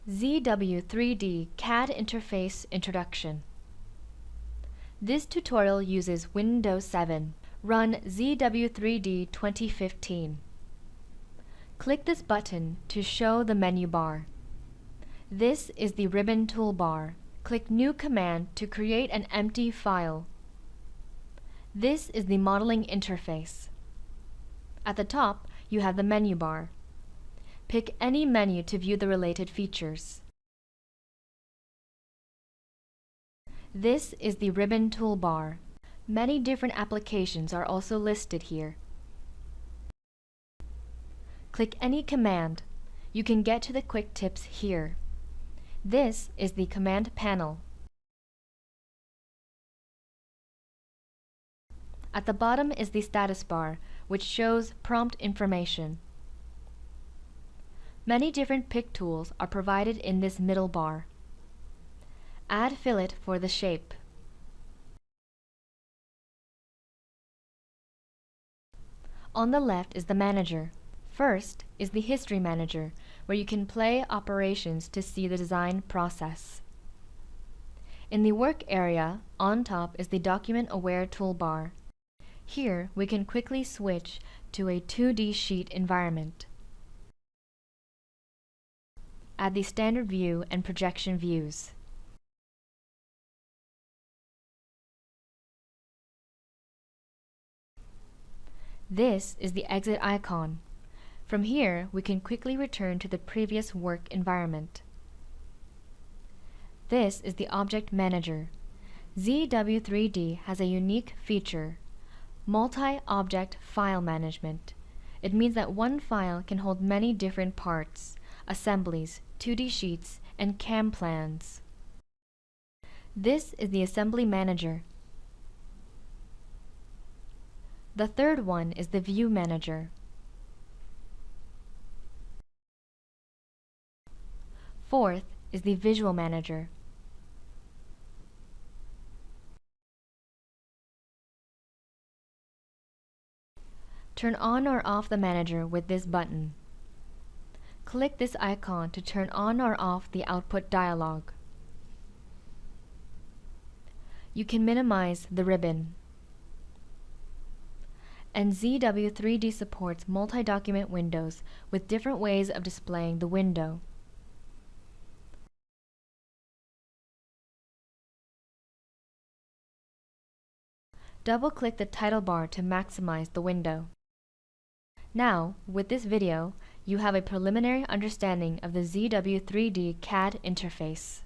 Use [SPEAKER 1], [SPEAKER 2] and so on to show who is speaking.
[SPEAKER 1] ZW3D CAD Interface Introduction. This tutorial uses Windows 7. Run ZW3D 2015. Click this button to show the menu bar. This is the ribbon toolbar. Click New Command to create an empty file. This is the modeling interface. At the top, you have the menu bar. Pick any menu to view the related features. This is the ribbon toolbar. Many different applications are also listed here. Click any command. You can get to the quick tips here. This is the command panel. At the bottom is the status bar, which shows prompt information. Many different pick tools are provided in this middle bar. Add fillet for the shape. On the left is the manager. First is the history manager, where you can play operations to see the design process. In the work area, on top is the document aware toolbar. Here we can quickly switch to a 2D sheet environment. Add the standard view and projection views. This is the exit icon. From here, we can quickly return to the previous work environment. This is the Object Manager. ZW3D has a unique feature: multi-object file management. It means that one file can hold many different parts, assemblies, 2D sheets, and CAM plans. This is the Assembly Manager. The third one is the View Manager. Fourth is the Visual Manager. Turn on or off the manager with this button. Click this icon to turn on or off the output dialog. You can minimize the ribbon. And ZW3D supports multi-document windows with different ways of displaying the window. Double-click the title bar to maximize the window. Now, with this video, you have a preliminary understanding of the ZW3D CAD interface.